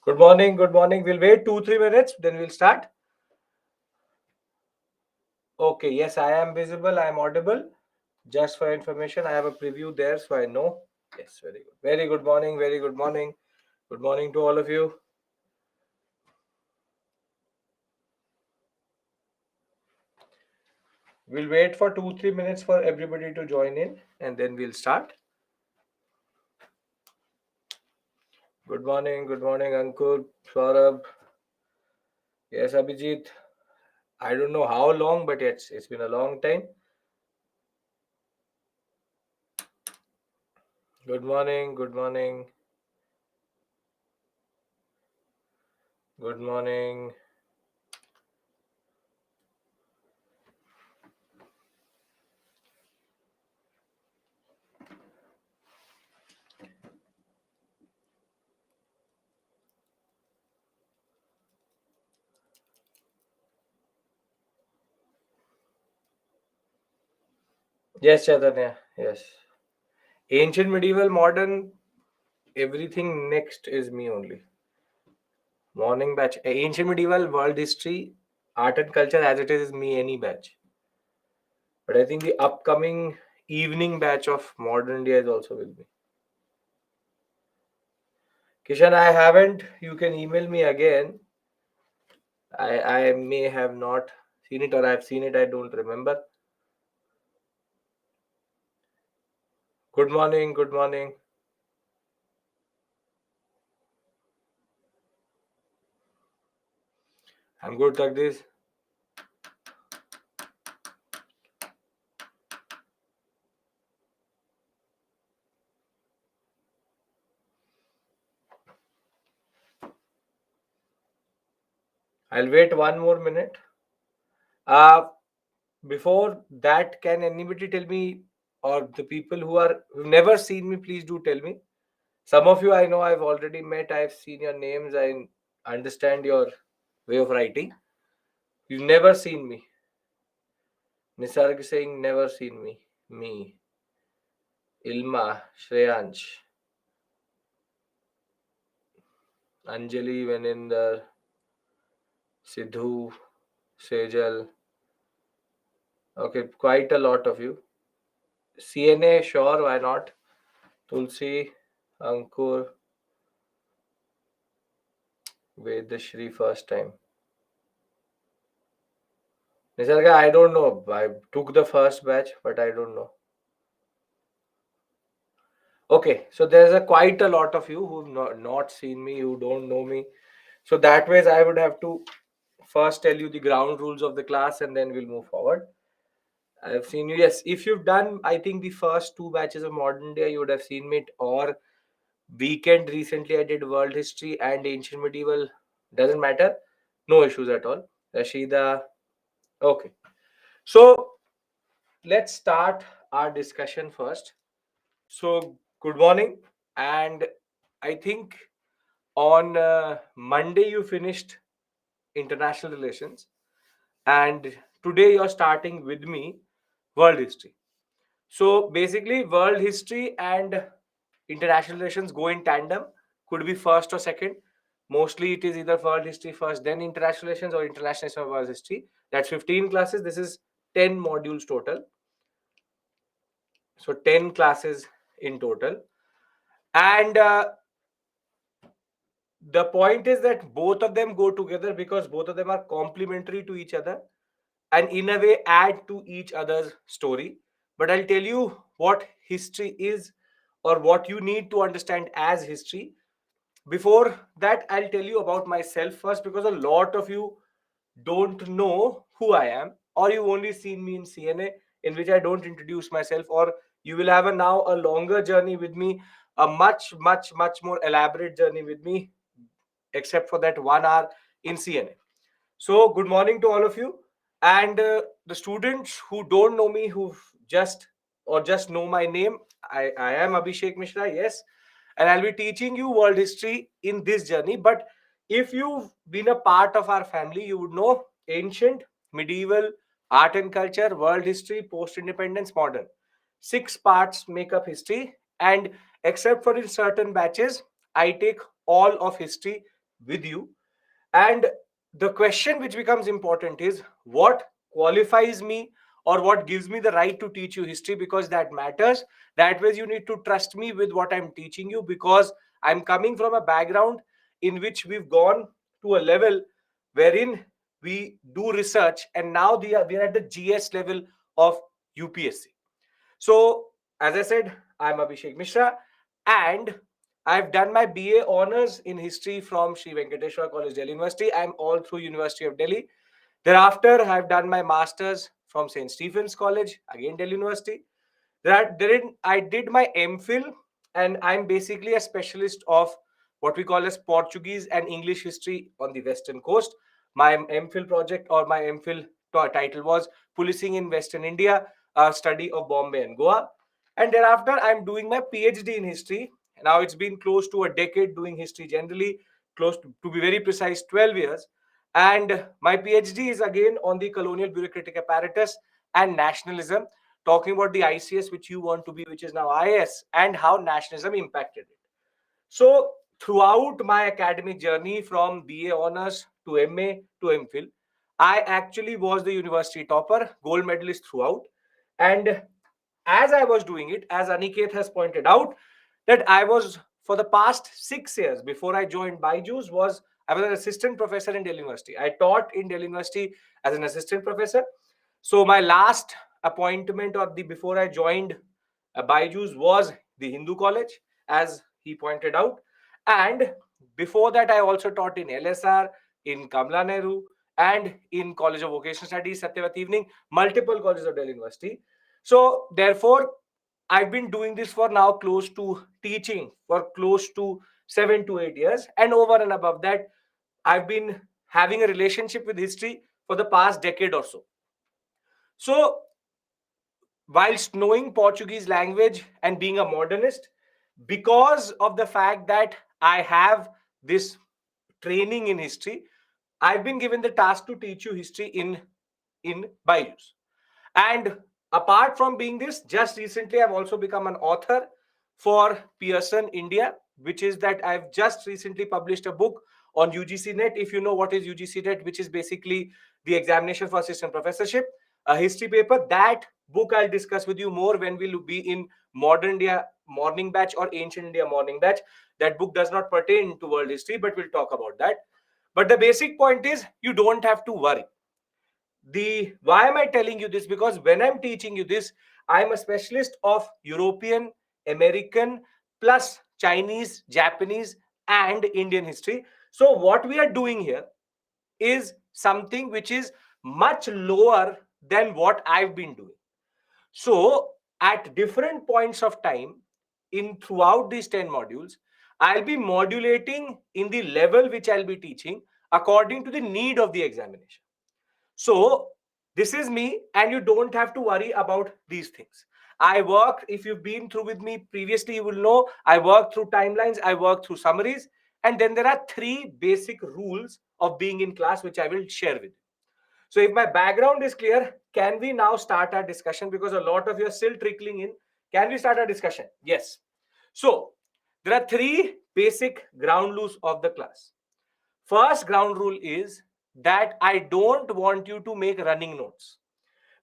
Good morning, good morning. We'll wait 2-3 minutes, then we'll start. Okay, yes, I am visible, I am audible. Just for information, I have a preview there, so I know. Yes, very good. Very good morning, very good morning. Good morning to all of you. We'll wait for 2-3 minutes for everybody to join in and then we'll start. Good morning, Ankur, Saurabh. Yes, Abhijit. I don't know how long, but it's been a long time. Good morning, good morning, good morning. Yes, Chaitanya. Yes. Ancient, medieval, modern, everything next is me only. Morning batch. Ancient, medieval, world history, art and culture as it is me any batch. But I think the upcoming evening batch of modern India is also with me. Kishan, I haven't. You can email me again. I may have not seen it or I've seen it. I don't remember. Good morning. Good morning. I'm good, Tagdish. I'll wait 1 more minute. Uh, Before that, can anybody tell me, or the people who've never seen me, please do tell me. Some of you I know I've already met, I've seen your names, I understand your way of writing. You've never seen me. Nisarg is saying never seen me. Me. Ilma, Shreyansh, Anjali, Veninder, Sidhu, Sejal. Okay, quite a lot of you. CNA, sure, why not? Tulsi, Ankur, Vedashri, first time. Nisarga, I don't know. I took the first batch, but I don't know. Okay, so there's a quite a lot of you who've not seen me, who don't know me. So that ways I would have to first tell you the ground rules of the class and then we'll move forward. I've seen you. Yes, if you've done, I think the first two batches of modern day, you would have seen me. Or weekend recently, I did world history and ancient medieval. Doesn't matter. No issues at all. Rashida. Okay. So let's start our discussion first. So, good morning. And I think on Monday you finished international relations, and today you're starting with me world history. So, basically, world history and international relations go in tandem, could be first or second. Mostly it is either world history first, then international relations, or international relations or world history. That's 15 classes. This is 10 modules total. So, 10 classes in total. And the point is that both of them go together because both of them are complementary to each other and in a way add to each other's story. But I'll tell you what history is or what you need to understand as history. Before that, I'll tell you about myself first because a lot of you don't know who I am, or you've only seen me in CNA, in which I don't introduce myself, or you will have now a longer journey with me, a much, much, much more elaborate journey with me, except for that 1 hour in CNA. So, good morning to all of you. And the students who don't know me, who just know my name, I am Abhishek Mishra, yes. And I'll be teaching you world history in this journey. But if you've been a part of our family, you would know ancient, medieval, art and culture, world history, post independence, modern. 6 parts make up history. And except for in certain batches, I take all of history with you. And the question which becomes important is, what qualifies me or what gives me the right to teach you history? Because that matters. That way you need to trust me with what I'm teaching you, because I'm coming from a background in which we've gone to a level wherein we do research, and now we are at the GS level of UPSC. So, as I said, I'm Abhishek Mishra, and I've done my BA honors in history from Sri Venkateswara College, Delhi University. I'm all through University of Delhi. Thereafter, I've done my masters from St. Stephen's College, again Delhi University. Therein, I did my MPhil, and I'm basically a specialist of what we call as Portuguese and English history on the Western Coast. My MPhil project, or my MPhil title, was Policing in Western India, a study of Bombay and Goa. And thereafter, I'm doing my PhD in history. Now it's been close to a decade doing history generally, close to be very precise, 12 years. And my PhD is again on the colonial bureaucratic apparatus and nationalism, talking about the ICS which you want to be, which is now IAS, and how nationalism impacted it. So throughout my academic journey from BA honors to MA to MPhil, I actually was the university topper, gold medalist throughout. And as I was doing it, as Aniket has pointed out, that I was, for the past 6 years before I joined Byju's, I was an assistant professor in Delhi University. I taught in Delhi University as an assistant professor. So my last appointment, or the before I joined Byju's, was the Hindu College, as he pointed out. And before that, I also taught in LSR, in Kamla Nehru, and in College of Vocational Studies, Satyavati Evening, multiple colleges of Delhi University. So therefore, I've been doing this for now close to teaching for close to 7 to 8 years. And over and above that, I've been having a relationship with history for the past decade or so. So, whilst knowing Portuguese language and being a modernist, because of the fact that I have this training in history, I've been given the task to teach you history in Byju's. And apart from being this, just recently I've also become an author for Pearson India, which is that I've just recently published a book on UGC NET. If you know what is UGC NET, which is basically the examination for assistant professorship, a history paper. That book I'll discuss with you more when we'll be in modern India morning batch or ancient India morning batch. That book does not pertain to world history, but we'll talk about that. But the basic point is, you don't have to worry. The why am I telling you this? Because when I'm teaching you this, I'm a specialist of European, American, plus Chinese, Japanese, and Indian history. So what we are doing here is something which is much lower than what I've been doing. So at different points of time in throughout these 10 modules, I'll be modulating in the level which I'll be teaching according to the need of the examination. So this is me, and you don't have to worry about these things. I work, if you've been through with me previously, you will know I work through timelines, I work through summaries, and then there are 3 basic rules of being in class, which I will share with you. So if my background is clear, can we now start our discussion? Because a lot of you are still trickling in. Can we start our discussion? Yes. So there are 3 basic ground rules of the class. First ground rule is that I don't want you to make running notes,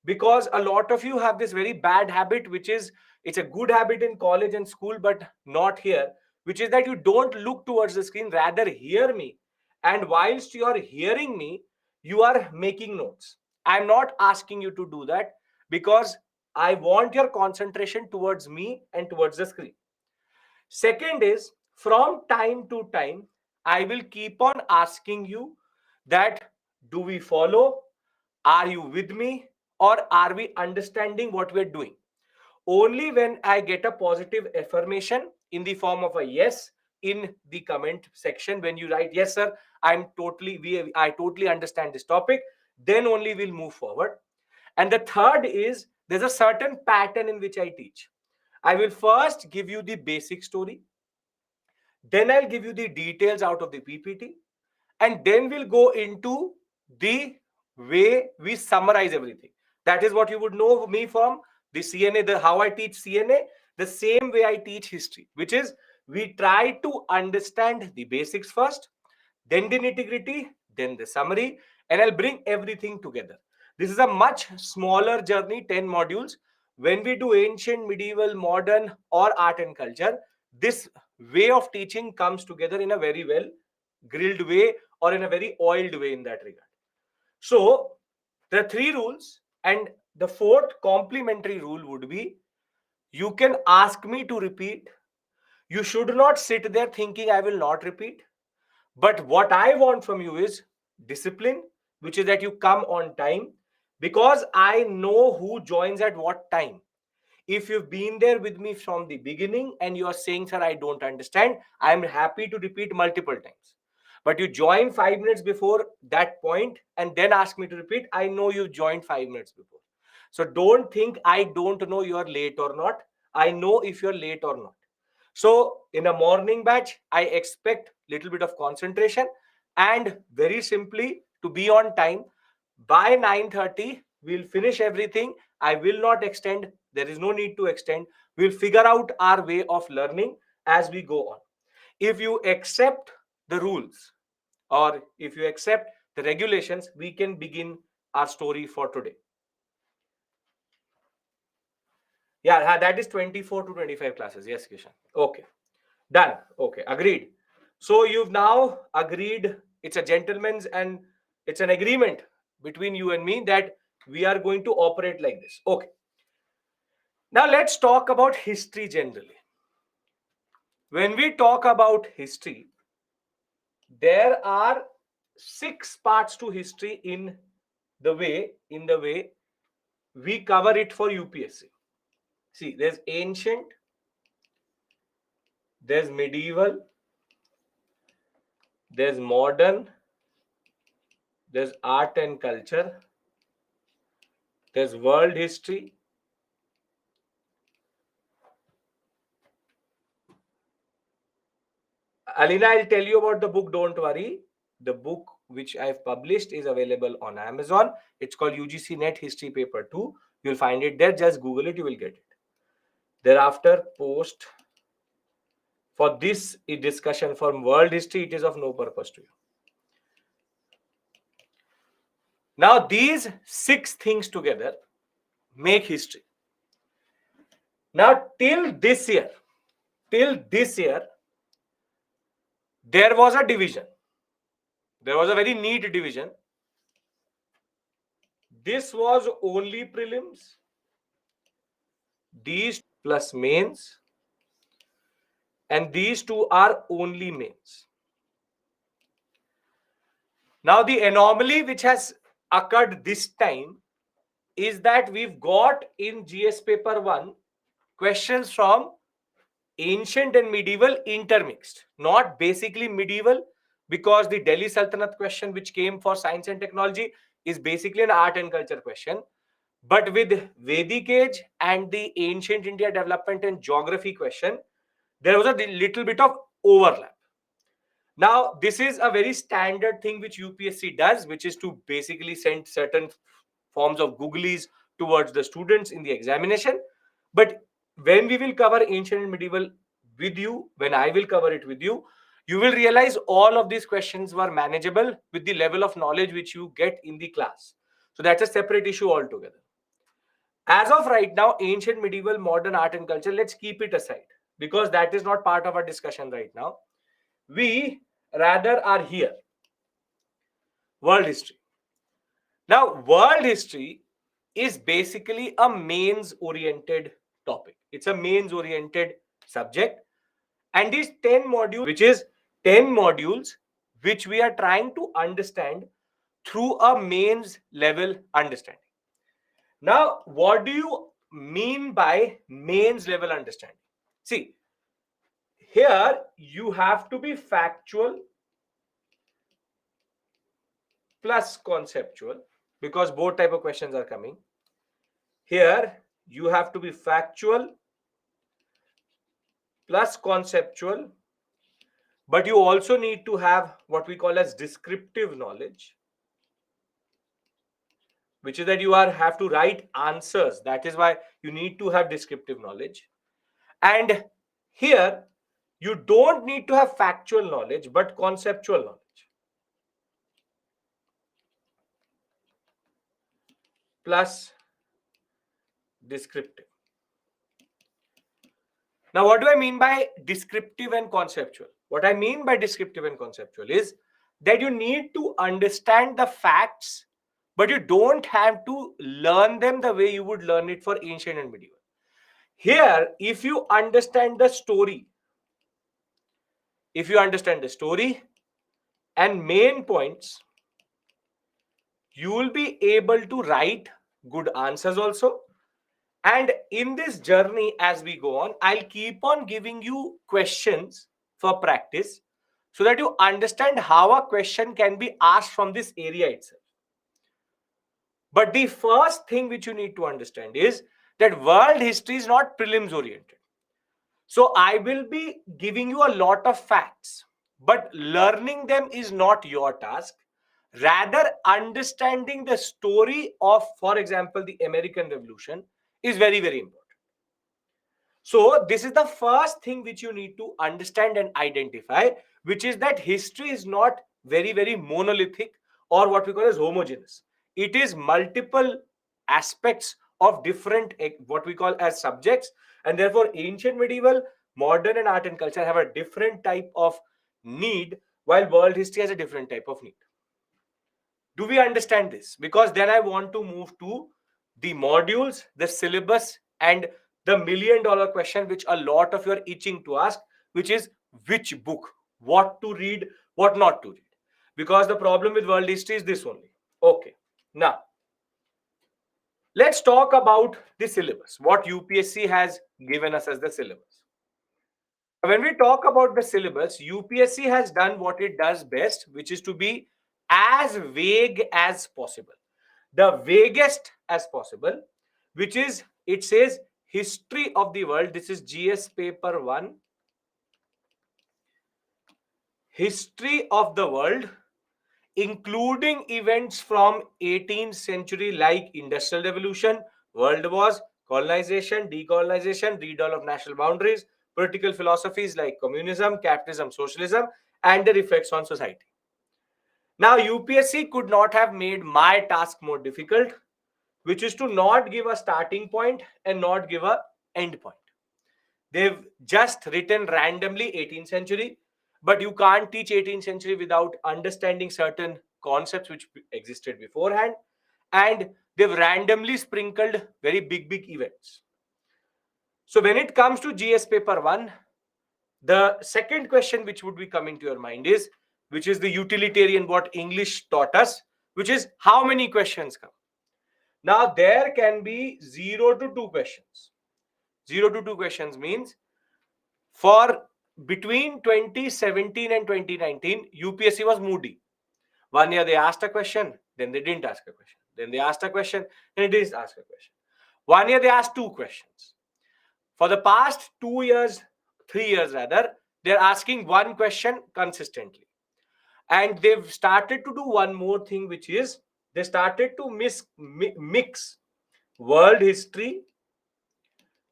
because a lot of you have this very bad habit, which is, it's a good habit in college and school, but not here, which is that you don't look towards the screen, rather hear me. And whilst you are hearing me, you are making notes. I'm not asking you to do that, because I want your concentration towards me and towards the screen. Second is, from time to time, I will keep on asking you that, do we follow? Are you with me? Or are we understanding what we're doing? Only when I get a positive affirmation in the form of a yes in the comment section, when you write, yes, sir, I totally understand this topic, then only we'll move forward. And the third is, there's a certain pattern in which I teach. I will first give you the basic story. Then I'll give you the details out of the PPT, and then we'll go into the way we summarize everything. That is what you would know me from the CNA, how I teach CNA, the same way I teach history, which is we try to understand the basics first. then the nitty-gritty, then the summary, and I'll bring everything together. This is a much smaller journey, 10 modules. When we do ancient, medieval, modern, or art and culture, this way of teaching comes together in a very well grilled way or in a very oiled way in that regard. So the three rules, and the fourth complementary rule would be, you can ask me to repeat. You should not sit there thinking I will not repeat. But what I want from you is discipline, which is that you come on time, because I know who joins at what time. If you've been there with me from the beginning and you are saying, sir, I don't understand, I'm happy to repeat multiple times. But you join 5 minutes before that point and then ask me to repeat, I know you joined 5 minutes before. So don't think I don't know you're late or not. I know if you're late or not. So in a morning batch, I expect little bit of concentration and very simply to be on time. By 9:30, we'll finish everything. I will not extend. There is no need to extend. We'll figure out our way of learning as we go on. If you accept the rules or if you accept the regulations, we can begin our story for today. Yeah, that is 24 to 25 classes. Yes, Kishan. Okay. Done. Okay. Agreed. So you've now agreed. It's a gentleman's and it's an agreement between you and me that we are going to operate like this. Okay. Now let's talk about history generally. When we talk about history, there are 6 parts to history in the way we cover it for UPSC. See, there's ancient, there's medieval, there's modern, there's art and culture, there's world history, Alina, I'll tell you about the book, don't worry. The book which I've published is available on Amazon. It's called UGC Net History Paper 2. You'll find it there. Just Google it, you will get it. Thereafter, post for this discussion from world history, it is of no purpose to you. Now, these 6 things together make history. Now, till this year, there was a division. There was a very neat division. This was only prelims. These plus mains, and these two are only mains. Now, the anomaly which has occurred this time is that we've got in GS paper 1 questions from ancient and medieval intermixed, not basically medieval, because the Delhi Sultanate question which came for science and technology is basically an art and culture question. But with Vedic age and the ancient India development and geography question, there was a little bit of overlap. Now, this is a very standard thing which UPSC does, which is to basically send certain forms of googlies towards the students in the examination. But when we will cover ancient and medieval with you, when I will cover it with you, you will realize all of these questions were manageable with the level of knowledge which you get in the class. So that's a separate issue altogether. As of right now, ancient, medieval, modern art and culture, let's keep it aside because that is not part of our discussion right now. We rather are here. World history. Now, world history is basically a mains oriented topic. It's a mains oriented subject. And these 10 modules, which is 10 modules, which we are trying to understand through a mains level understanding. Now, what do you mean by mains level understanding? See, here you have to be factual plus conceptual because both type of questions are coming. Here you have to be factual plus conceptual, but you also need to have what we call as descriptive knowledge, which is that you have to write answers. That is why you need to have descriptive knowledge. And here you don't need to have factual knowledge but conceptual knowledge. plus descriptive. Now, what do I mean by descriptive and conceptual? What I mean by descriptive and conceptual is that you need to understand the facts, but you don't have to learn them the way you would learn it for ancient and medieval. Here, if you understand the story, and main points, you will be able to write good answers also. And in this journey, as we go on, I'll keep on giving you questions for practice so that you understand how a question can be asked from this area itself. But the first thing which you need to understand is that world history is not prelims oriented. So I will be giving you a lot of facts, but learning them is not your task. Rather, understanding the story of, for example, the American Revolution is very, very important. So this is the first thing which you need to understand and identify, which is that history is not very, very monolithic or what we call as homogeneous. It is multiple aspects of different what we call as subjects, and therefore ancient, medieval, modern, and art and culture have a different type of need, while world history has a different type of need. Do we understand this? Because then I want to move to the modules, the syllabus, and the $1,000,000 question, which a lot of you are itching to ask, which is which book, what to read, what not to read. Because the problem with world history is this only. Okay. Now, let's talk about the syllabus, what UPSC has given us as the syllabus. When we talk about the syllabus, UPSC has done what it does best, which is to be as vague as possible. The vaguest as possible, which is, it says history of the world. This is GS paper 1. History of the world, including events from 18th century like Industrial Revolution, World Wars, colonization, decolonization, redrawal of national boundaries, political philosophies like communism, capitalism, socialism, and their effects on society. Now, UPSC could not have made my task more difficult, which is to not give a starting point and not give a end point. They've just written randomly 18th century, but you can't teach 18th century without understanding certain concepts which existed beforehand, and they've randomly sprinkled very big events. So when it comes to GS paper 1, the second question which would be coming to your mind is, which is the utilitarian, what English taught us, which is how many questions come. Now there can be 0 to 2 questions. 0 to 2 questions means for between 2017 and 2019, UPSC was moody. 1 year they asked a question, then they didn't ask a question. Then they asked a question, then they didn't ask a question. 1 year they asked 2 questions. For the past 2 years, 3 years rather, they're asking 1 question consistently. And they've started to do one more thing, which is they started to mix world history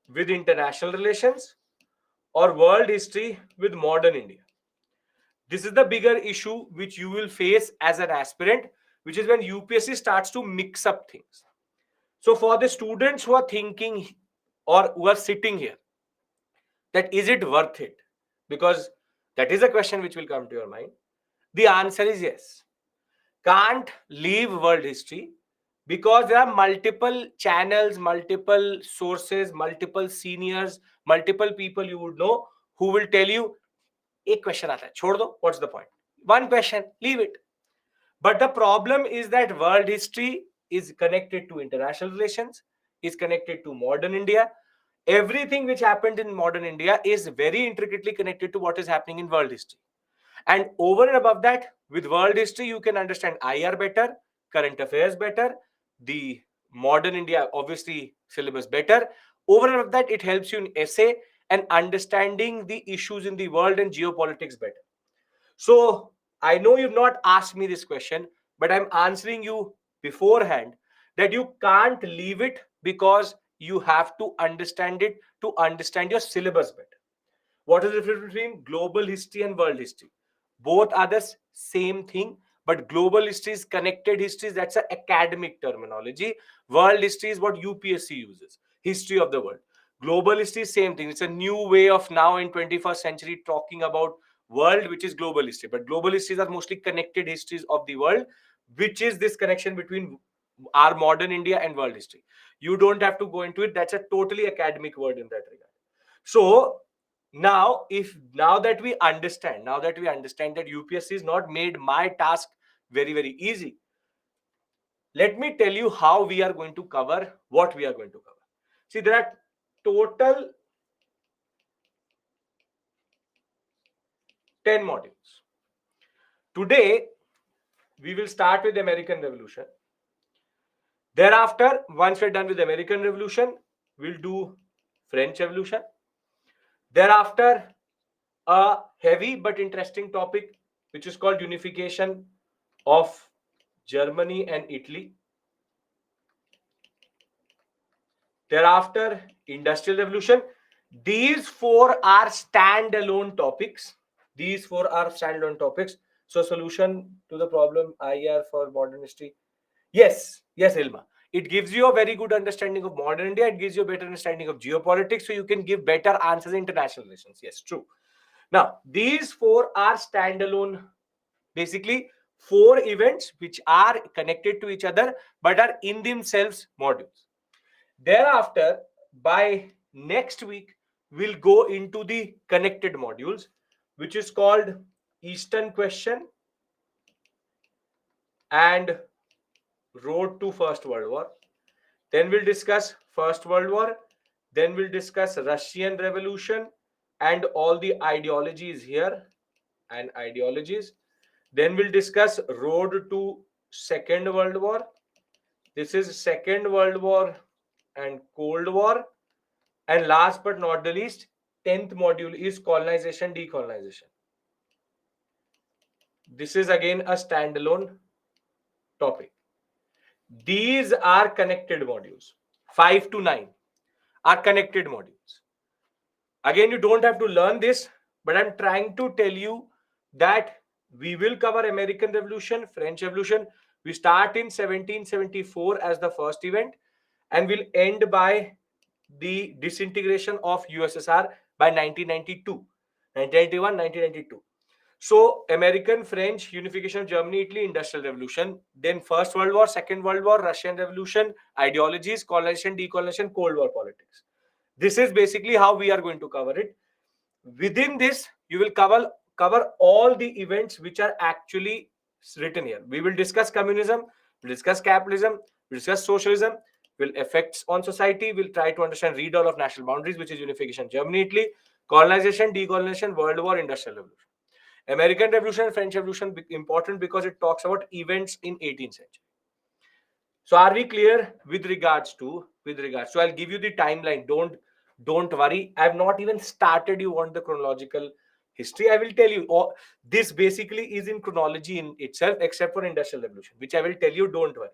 with international relations or world history with modern India. This is the bigger issue which you will face as an aspirant, which is when UPSC starts to mix up things. So for the students who are thinking or who are sitting here, that is it worth it? Because that is a question which will come to your mind. The answer is yes. Can't leave world history because there are multiple channels, multiple sources, multiple seniors, multiple people you would know who will tell you, एक question आता है, छोड़ दो, what's the point? One question, leave it. But the problem is that world history is connected to international relations, is connected to modern India. Everything which happened in modern India is very intricately connected to what is happening in world history. And over and above that, with world history, you can understand IR better, current affairs better, the modern India, obviously, syllabus better. Over and above that, it helps you in essay and understanding the issues in the world and geopolitics better. So I know you've not asked me this question, but I'm answering you beforehand that you can't leave it because you have to understand it to understand your syllabus better. What is the difference between global history and world history? Both are the same thing, But global history is connected history. That's an academic terminology. World history is what UPSC uses. History of the world. Global history, same thing. It's a new way of now in 21st century talking about world, which is global history. But global histories are mostly connected histories of the world, which is this connection between our modern India and world history. You don't have to go into it. That's a totally academic word in that regard. So now that we understand that UPSC is not made my task very, very easy, let me tell you how we are going to cover what we are going to cover. See, there are total 10 modules. Today, we will start with American Revolution. Thereafter, once we're done with American Revolution, we'll do French Revolution. Thereafter, a heavy but interesting topic, which is called unification of Germany and Italy. Thereafter, Industrial Revolution. These four are standalone topics. So, solution to the problem IR for modern history. Yes, Ilma. It gives you a very good understanding of modern India. It gives you a better understanding of geopolitics, so you can give better answers in international relations. Yes, true. Now, these four are standalone, basically four events which are connected to each other but are in themselves modules. Thereafter, by next week, we'll go into the connected modules, which is called Eastern Question and Road to First World War. Then we'll discuss First World War. Then we'll discuss Russian Revolution and all the ideologies here and ideologies. Then we'll discuss Road to Second World War. This is Second World War and Cold War. And last but not the least, 10th module is colonization, decolonization. This is again a standalone topic. These are connected modules. 5 to 9 are connected modules. Again, you don't have to learn this, but I'm trying to tell you that we will cover American Revolution, French Revolution. We start in 1774 as the first event and will end by the disintegration of USSR by 1992, 1991, 1992. So American, French, unification of Germany, Italy, Industrial Revolution, then First World War, Second World War, Russian Revolution, ideologies, colonization, decolonization, Cold War politics. This is basically how we are going to cover it. Within this, you will cover all the events which are actually written here. We will discuss communism, we'll discuss capitalism, we'll discuss socialism, will effects on society. We'll try to understand redrawal of national boundaries, which is unification, Germany, Italy, colonization, decolonization, World War, Industrial Revolution. American Revolution and French Revolution important because it talks about events in 18th century. So are we clear with regards to? So I'll give you the timeline. Don't worry. I've not even started you on the chronological history. I will tell you. This basically is in chronology in itself, except for Industrial Revolution, which I will tell you. Don't worry.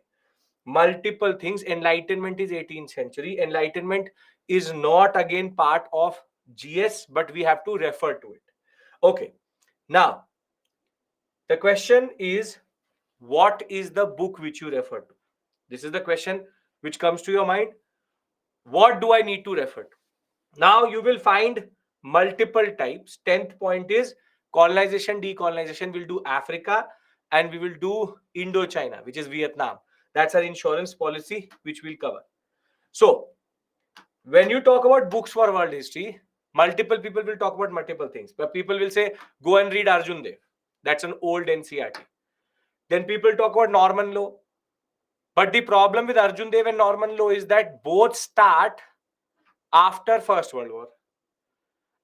Multiple things. Enlightenment is 18th century. Enlightenment is not again part of GS, but we have to refer to it. Okay. Now, the question is, what is the book which you refer to? This is the question which comes to your mind. What do I need to refer to? Now you will find multiple types. 10th point is colonization, decolonization. We'll do Africa and we will do Indochina, which is Vietnam. That's our insurance policy, which we'll cover. So when you talk about books for world history, multiple people will talk about multiple things. But people will say, go and read Arjun Dev. That's an old NCERT. Then people talk about Norman law. But the problem with Arjun Dev and Norman law is that both start after First World War.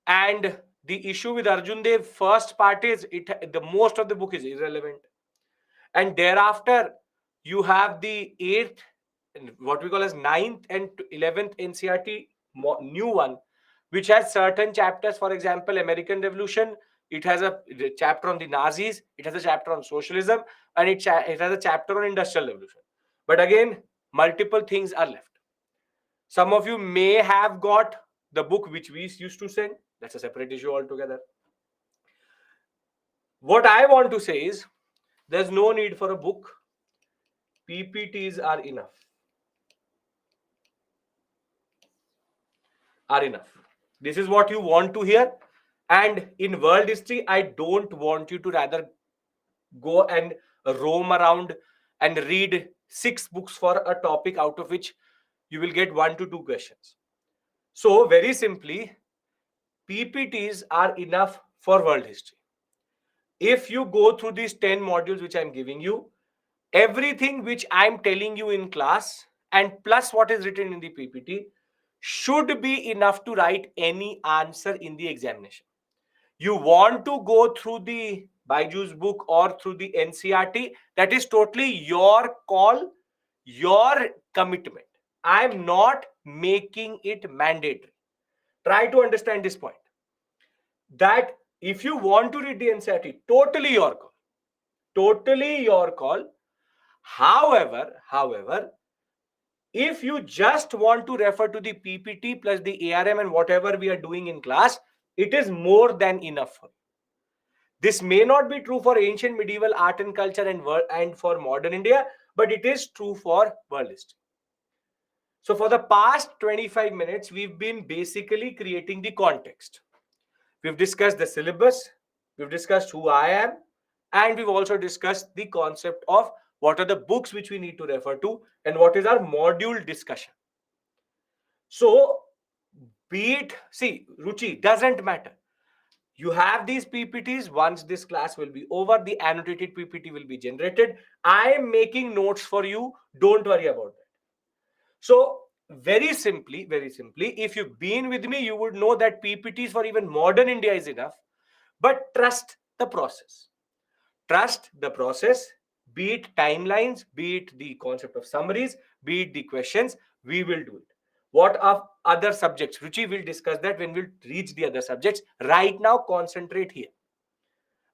And the issue with Arjun Dev first part is the most of the book is irrelevant. And thereafter, you have the 8th, what we call as 9th and 11th NCERT, new one, which has certain chapters. For example, American Revolution, it has a chapter on the Nazis, it has a chapter on socialism, and it has a chapter on Industrial Revolution. But again, multiple things are left. Some of you may have got the book which we used to send. That's a separate issue altogether. What I want to say is, There's no need for a book. PPTs are enough. Are enough. This is what you want to hear. And in world history, I don't want you to rather go and roam around and read 6 books for a topic out of which you will get 1 to 2 questions. So, very simply, PPTs are enough for world history. If you go through these 10 modules which I'm giving you, everything which I'm telling you in class and plus what is written in the PPT should be enough to write any answer in the examination. You want to go through the Byju's book or through the NCERT, that is totally your call, your commitment. I'm not making it mandatory. Try to understand this point. That if you want to read the NCERT, totally your call. Totally your call. However, if you just want to refer to the PPT plus the ARM and whatever we are doing in class, it is more than enough for you. This may not be true for ancient medieval art and culture and for modern India, but it is true for world history. So for the past 25 minutes, we've been basically creating the context. We've discussed the syllabus, we've discussed who I am, and we've also discussed the concept of what are the books which we need to refer to and what is our module discussion. So, Ruchi, doesn't matter. You have these PPTs. Once this class will be over, the annotated PPT will be generated. I am making notes for you. Don't worry about that. So, very simply, if you've been with me, you would know that PPTs for even modern India is enough. But trust the process. Trust the process, be it timelines, be it the concept of summaries, be it the questions, we will do it. What are other subjects? Ruchi will discuss that when we'll reach the other subjects. Right now, concentrate here.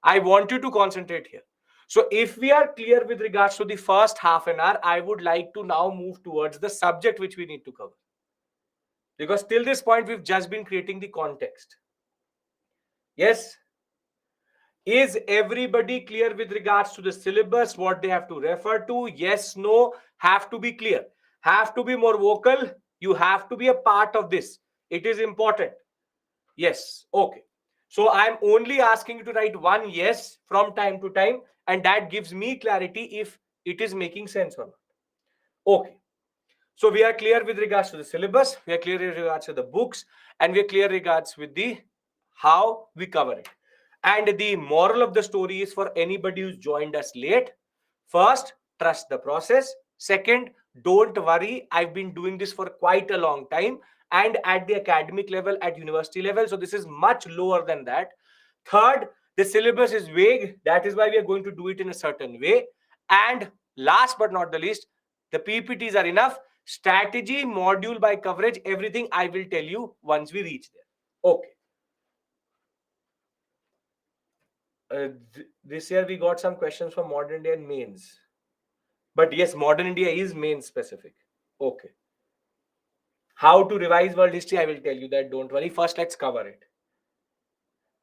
I want you to concentrate here. So if we are clear with regards to the first half an hour, I would like to now move towards the subject which we need to cover. Because till this point, we've just been creating the context. Yes? Is everybody clear with regards to the syllabus, what they have to refer to? Yes, no, have to be clear. Have to be more vocal. You have to be a part of this. It is important. Yes, okay. So I'm only asking you to write one yes from time to time, and that gives me clarity if it is making sense or not. Okay. So we are clear with regards to the syllabus, we are clear with regards to the books, and we are clear regards with the how we cover it. And the moral of the story is for anybody who's joined us late, first, trust the process. Second, don't worry. I've been doing this for quite a long time and at the academic level, at university level. So this is much lower than that. Third, the syllabus is vague. That is why we are going to do it in a certain way. And last but not the least, the PPTs are enough. Strategy, module by coverage, everything I will tell you once we reach there. Okay. This year we got some questions from Modern India and mains. But yes, Modern India is main specific. Okay. How to revise world history, I will tell you that. Don't worry. First, let's cover it.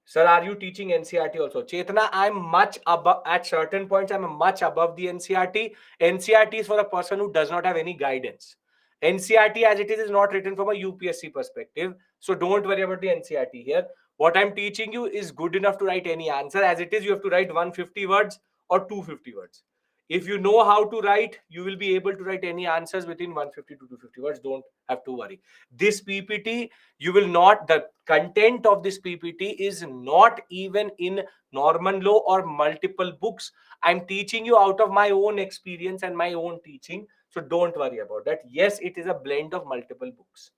Sir, are you teaching NCERT also? Chetana, I'm much above, at certain points, I'm much above the NCERT. NCERT is for a person who does not have any guidance. NCERT as it is not written from a UPSC perspective. So don't worry about the NCERT here. What I'm teaching you is good enough to write any answer. As it is, you have to write 150 words or 250 words. If you know how to write, you will be able to write any answers within 150 to 250 words. Don't have to worry. This PPT, you will not, the content of this PPT is not even in Norman Law or multiple books. I'm teaching you out of my own experience and my own teaching. So don't worry about that. Yes, it is a blend of multiple books.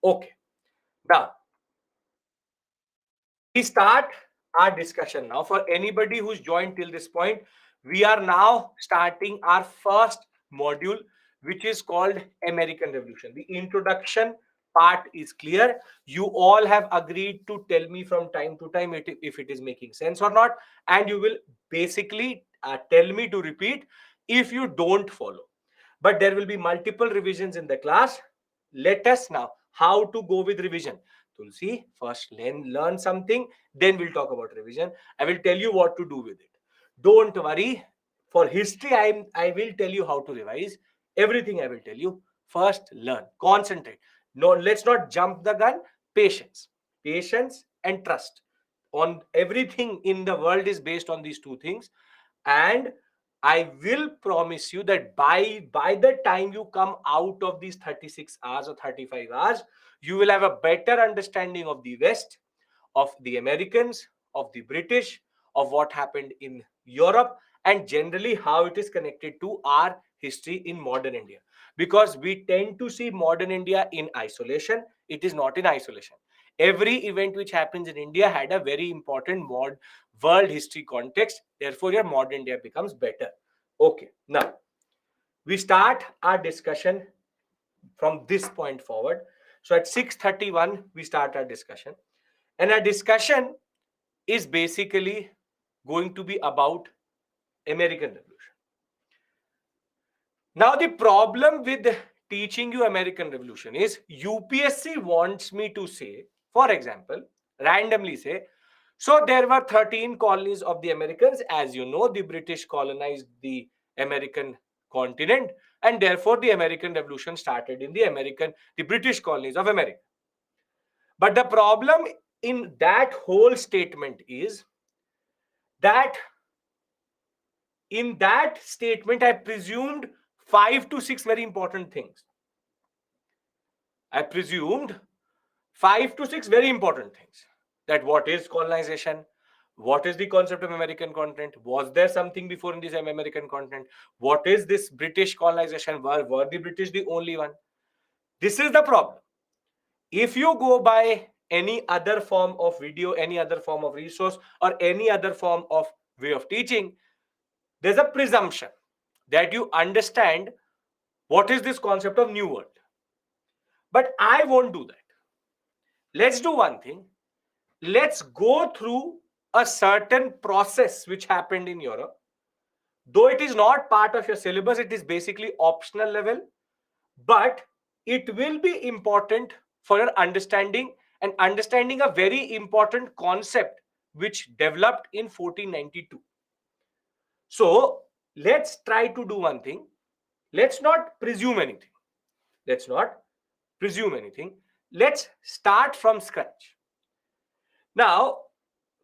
Okay. Now, we start our discussion now. For anybody who's joined till this point, we are now starting our first module, which is called American Revolution. The introduction part is clear. You all have agreed to tell me from time to time if it is making sense or not, and you will basically tell me to repeat if you don't follow. But there will be multiple revisions in the class. Let us now how to go with revision. Tulsi, first learn something, then we'll talk about revision. I will tell you what to do with it. Don't worry. For history, I will tell you how to revise. Everything I will tell you. First, learn, concentrate. No, let's not jump the gun. Patience and trust. On everything in the world is based on these two things. And I will promise you that by the time you come out of these 36 hours or 35 hours, you will have a better understanding of the West, of the Americans, of the British, of what happened in Europe, and generally how it is connected to our history in modern India. Because we tend to see modern India in isolation. It is not in isolation. Every event which happens in India had a very important world history context. Therefore, your modern India becomes better. Okay, now we start our discussion from this point forward. So at 6:31, we start our discussion. And our discussion is basically going to be about American Revolution. Now, the problem with teaching you American Revolution is UPSC wants me to say, for example, randomly say, so there were 13 colonies of the Americans. As you know, the British colonized the American continent, and therefore the American Revolution started in the British colonies of America. But the problem in that whole statement is that in that statement, I presumed 5 to 6 very important things. I presumed 5 to 6 very important things. That what is colonization? What is the concept of American continent? Was there something before in this American continent? What is this British colonization? Were the British the only one? This is the problem. If you go by any other form of video, any other form of resource, or any other form of way of teaching, there's a presumption that you understand what is this concept of New World. But I won't do that. Let's do one thing. Let's go through a certain process which happened in Europe. Though it is not part of your syllabus, it is basically optional level, but it will be important for your understanding and understanding a very important concept which developed in 1492. So let's try to do one thing. Let's not presume anything. Let's not presume anything. Let's start from scratch. Now,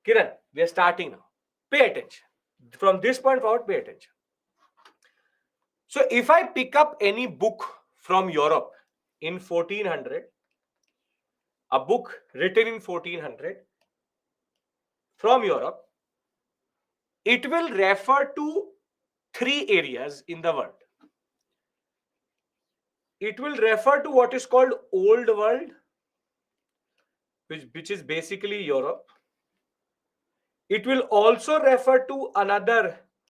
Kiran, we are starting now. Pay attention. From this point forward, pay attention. So if I pick up any book from Europe in 1400, a book written in 1400 from Europe, it will refer to 3 areas in the world. It will refer to what is called Old World, which is basically Europe. It will also refer to another